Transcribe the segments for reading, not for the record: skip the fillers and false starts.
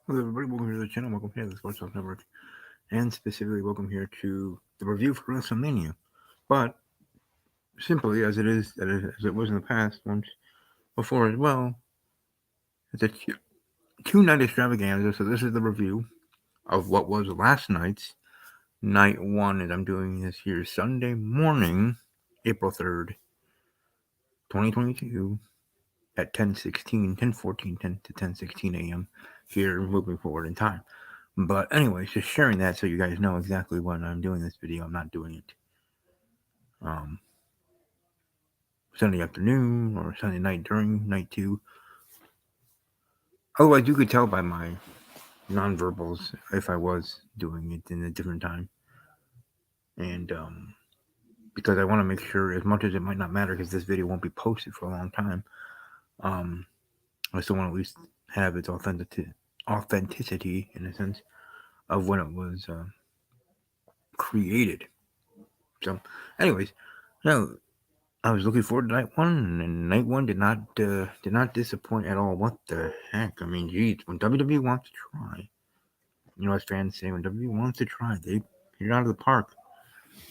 Hello, everybody. Welcome to the channel. Welcome here to the Sports Talk Network, and specifically, welcome here to the review for Wrestlemania. But simply, as it was in the past once before as well, it's a two-night extravaganza. So this is the review of what was last night's night one, and I'm doing this here Sunday morning, April 3rd, 2022, at 10:16, 10:14, 10 to 10:16 a.m. here, moving forward in time. But anyways, just sharing that so you guys know exactly when I'm doing this video. I'm not doing it um, Sunday afternoon or Sunday night during night two. Otherwise, you could tell by my nonverbals if I was doing it in a different time. And because I want to make sure, as much as it might not matter, because this video won't be posted for a long time, um, I still want to at least have its authenticity in a sense of when it was created. So, anyways, no, I was looking forward to night one, and night one did not disappoint at all. What the heck? I mean, geez, when WWE wants to try, as fans say, when WWE wants to try, they hit it out of the park.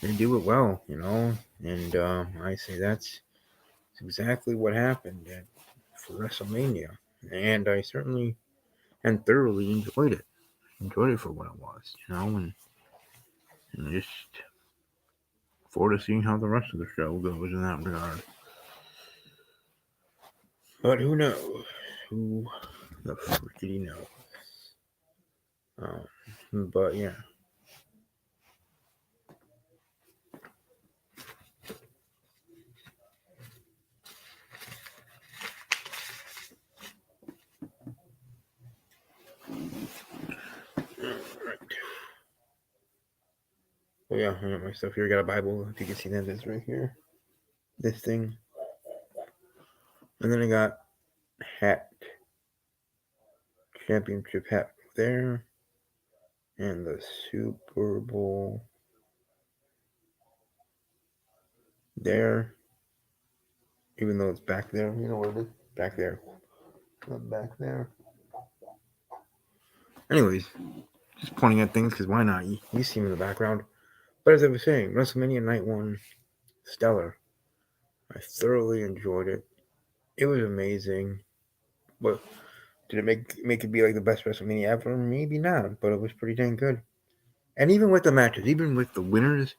They do it well, and I say that's exactly what happened for WrestleMania, and I certainly and thoroughly enjoyed it. Enjoyed it for what it was, and just forward to seeing how the rest of the show goes in that regard. But who knows? Who the frickety knows? But yeah. Alright. Well, yeah, I got my stuff here. I got a Bible. If you can see that, it's right here. This thing. And then I got hat. Championship hat there. And the Super Bowl there. Even though it's back there. You know where it is? Back there. Not back there. Anyways, just pointing at things because why not? You see me in the background. But as I was saying, WrestleMania Night 1, stellar. I thoroughly enjoyed it. It was amazing. But did it make it be like the best WrestleMania ever? Maybe not, but it was pretty dang good. And even with the matches, even with the winners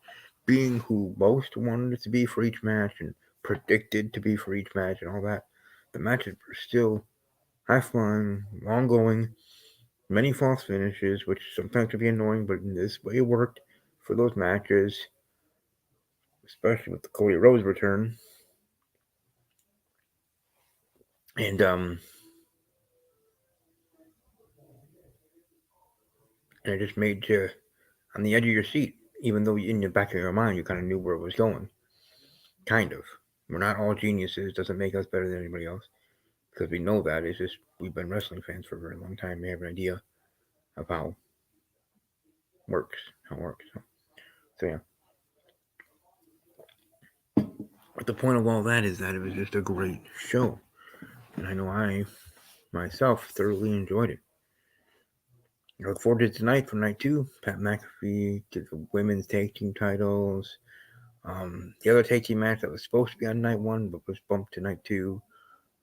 being who most wanted it to be for each match and predicted to be for each match and all that, the matches were still high flying, long going, many false finishes, which sometimes can be annoying, but in this way it worked for those matches, especially with the Cody Rhodes return. And it just made you on the edge of your seat, even though in the back of your mind you kind of knew where it was going. Kind of. We're not all geniuses. Doesn't make us better than anybody else because we know that. It's just we've been wrestling fans for a very long time. We have an idea of how it works. So yeah. But the point of all that is that it was just a great show, and I know I myself thoroughly enjoyed it. I look forward to tonight for night two. Pat McAfee to the women's tag team titles. The other tag team match that was supposed to be on night one but was bumped to night two.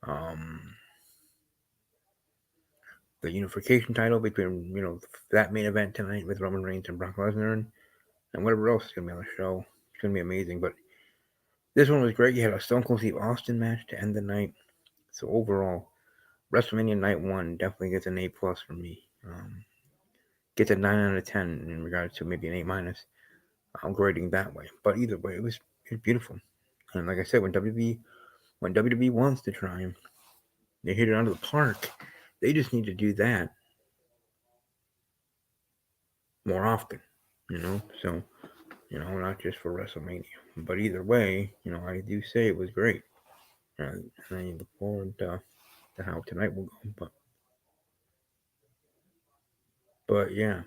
Um, the unification title between that main event tonight with Roman Reigns and Brock Lesnar, and whatever else is gonna be on the show. It's gonna be amazing. But this one was great. You had a Stone Cold Steve Austin match to end the night. So overall, WrestleMania Night One definitely gets an A+ from me. Gets a 9 out of 10 in regards to maybe an A-. I'm grading that way. But either way, it was beautiful. And like I said, when WWE wants to try, they hit it out of the park. They just need to do that more often, So, not just for WrestleMania. But either way, I do say it was great. And I look forward to how tonight will go. But yeah.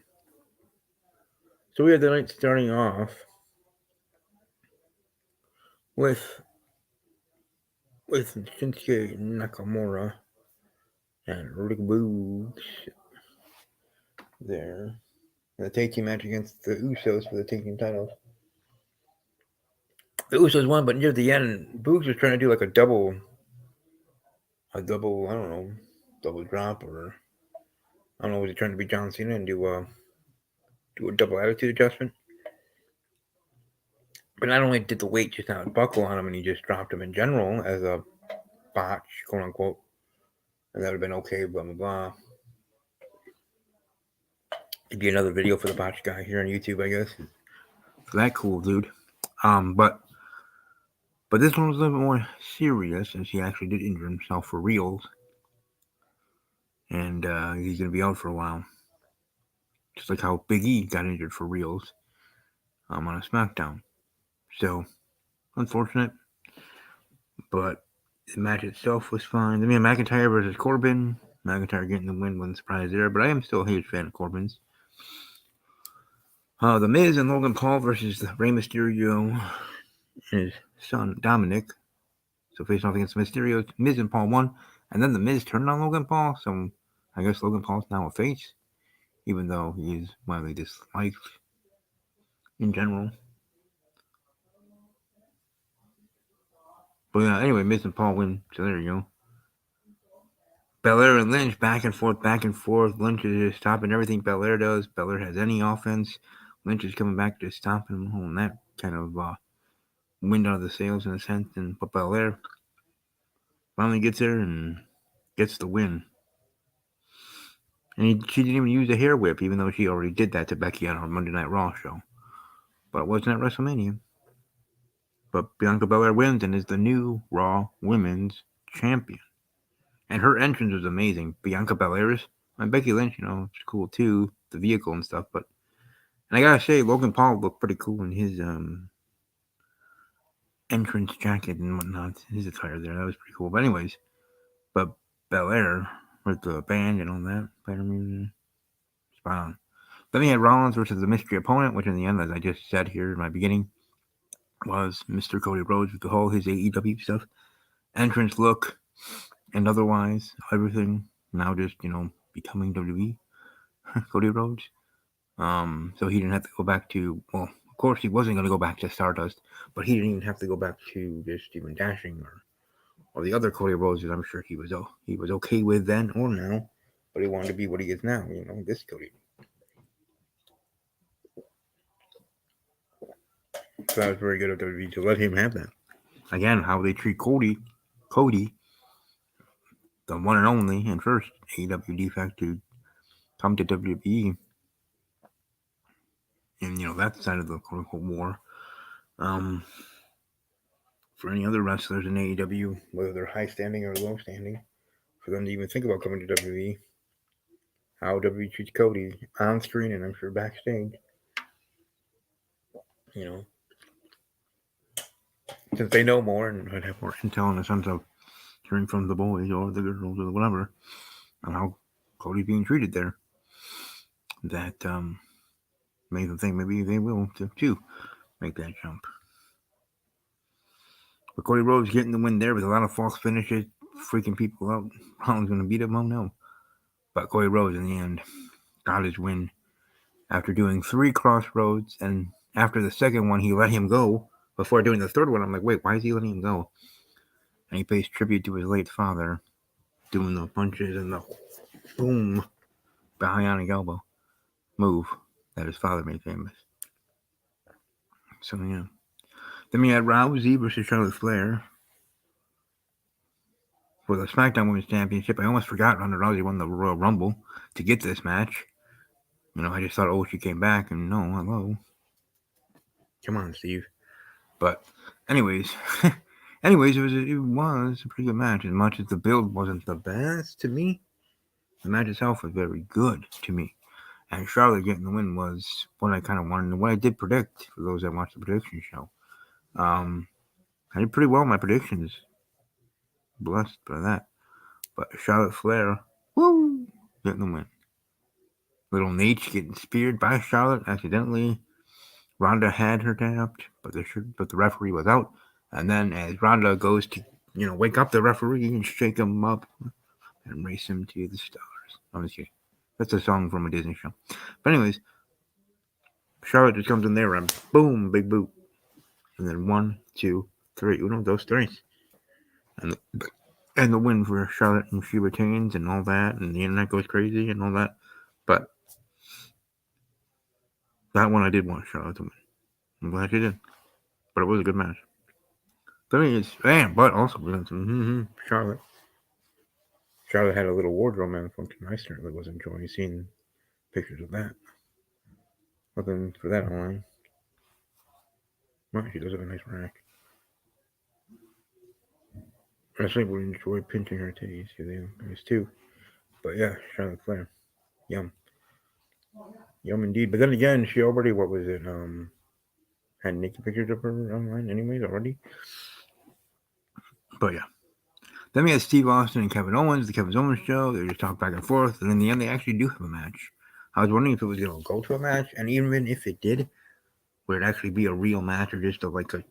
So we had the night starting off with Shinsuke Nakamura and Rick Boogs there. The tag team match against the Usos for the tag team titles. The Usos won, but near the end, Boogs was trying to do like I don't know, double drop, or I don't know, was he trying to be John Cena and do a double attitude adjustment? But not only did the weight just not buckle on him, and he just dropped him in general as a botch, quote unquote, and that would have been okay, blah blah blah. It'd be another video for the botch guy here on YouTube, I guess. That cool dude. But this one was a little bit more serious, since he actually did injure himself for reals, and he's gonna be out for a while. Just like how Big E got injured for reals on a SmackDown. So unfortunate, but the match itself was fine. I mean, McIntyre versus Corbin. McIntyre getting the win wasn't surprised there, but I am still a huge fan of Corbin's. The Miz and Logan Paul versus Rey Mysterio and his son Dominic. So facing off against Mysterio, Miz and Paul won, and then the Miz turned on Logan Paul. So I guess Logan Paul's now a face, even though he is widely disliked in general. But yeah, anyway, Miz and Paul win, so there you go. Belair and Lynch back and forth, back and forth. Lynch is just stopping everything Belair does. Belair has any offense. Lynch is coming back to stopping him, and that kind of wind out of the sails in a sense. But Belair finally gets there and gets the win. And she didn't even use a hair whip, even though she already did that to Becky on her Monday Night Raw show. But it wasn't at WrestleMania. But Bianca Belair wins and is the new Raw Women's Champion. And her entrance was amazing. Bianca Belair's. And Becky Lynch, it's cool too, the vehicle and stuff. But and I gotta say, Logan Paul looked pretty cool in his entrance jacket and whatnot. His attire there, that was pretty cool. But anyways, but Belair with the band and all that, better music, spot on. Then we had Rollins versus the mystery opponent, which in the end, as I just said here in my beginning, was Mr. Cody Rhodes with the whole his AEW stuff, entrance look, and otherwise everything. Now just becoming WWE, Cody Rhodes. So he didn't have to go back to, well, of course he wasn't going to go back to Stardust, but he didn't even have to go back to just even Dashing or the other Cody Rhodes that I'm sure he was okay with then or now, but he wanted to be what he is now, this Cody. So that was very good of WWE to let him have that. Again, how they treat Cody, the one and only and first AEW defect to come to WWE. And that side of the quote unquote war. For any other wrestlers in AEW, whether they're high standing or low standing, for them to even think about coming to WWE, how WWE treats Cody on screen and I'm sure backstage, since they know more and would have more intel in the sense of hearing from the boys or the girls or whatever on how Cody's being treated there, that made them think maybe they will too make that jump. But Cody Rhodes getting the win there with a lot of false finishes, freaking people out. Rollins going to beat him? Oh no. But Cody Rhodes in the end got his win after doing 3 crossroads, and after the second one, he let him go. Before doing the third one, I'm like, wait, why is he letting him go? And he pays tribute to his late father, doing the punches and the boom, bionic elbow move that his father made famous. So, yeah. Then we had Rousey versus Charlotte Flair for the SmackDown Women's Championship. I almost forgot Ronda Rousey won the Royal Rumble to get this match. I just thought, she came back, and no, hello. Come on, Steve. But, anyways, it was a pretty good match. As much as the build wasn't the best to me, the match itself was very good to me. And Charlotte getting the win was what I kind of wanted, and what I did predict for those that watched the prediction show. I did pretty well in my predictions. Blessed by that. But Charlotte Flair, woo, getting the win. Little Nate getting speared by Charlotte accidentally. Ronda had her tapped, but the referee was out. And then as Ronda goes to, wake up the referee and shake him up and race him to the stars. I'm just kidding. That's a song from a Disney show. But anyways, Charlotte just comes in there and boom, big boot. And then 1, 2, 3. Uno, those three. And the win for Charlotte, and she retains and all that, and the internet goes crazy and all that. But that one I did want Charlotte to win. I'm glad she did. But it was a good match. But I mean, but also Charlotte. Charlotte had a little wardrobe malfunction. I certainly was enjoying seeing pictures of that. Nothing for that online. Well, she does have a nice rack. I think we enjoy pinching her titties. There's two. But yeah, Charlotte Flair. Yum. Yum indeed. But then again, she already, what was it? Had naked pictures of her online anyways already. But yeah. Then we had Steve Austin and Kevin Owens, the Kevin Owens show. They just talk back and forth, and in the end, they actually do have a match. I was wondering if it was going to go to a match, and even if it did, would it actually be a real match or just like a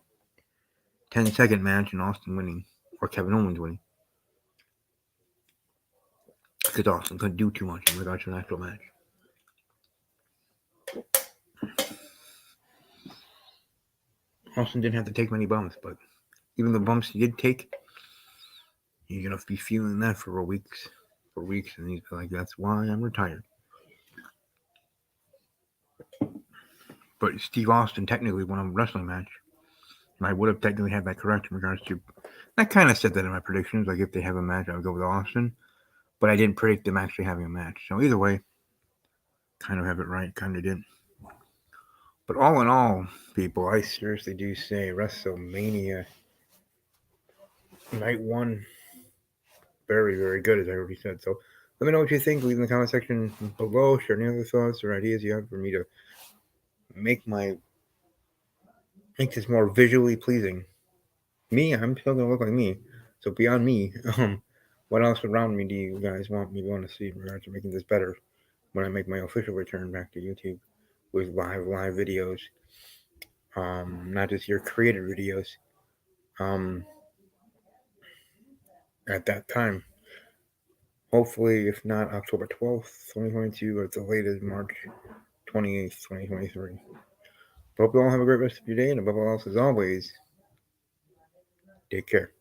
10-second match and Austin winning or Kevin Owens winning? Because Austin couldn't do too much in regards to an actual match. Austin didn't have to take many bumps, but even the bumps he did take, you're gonna be feeling that for weeks, and he's like, "That's why I'm retired." But Steve Austin technically won a wrestling match, and I would have technically had that correct in regards to. I kind of said that in my predictions, like if they have a match, I would go with Austin, but I didn't predict them actually having a match. So either way, kind of have it right, kind of didn't. But all in all, people, I seriously do say WrestleMania Night 1, very, very good, as I already said. So let me know what you think. Leave in the comment section below. Share any other thoughts or ideas you have for me to make this more visually pleasing. Me, I'm still gonna look like me. So beyond me, what else around me do you guys want to see in regards to making this better when I make my official return back to YouTube with live videos? Not just your created videos. Um, at that time. Hopefully, if not October 12th, 2022, or at the latest March 28th, 2023. Hope you all have a great rest of your day, and above all else, as always, take care.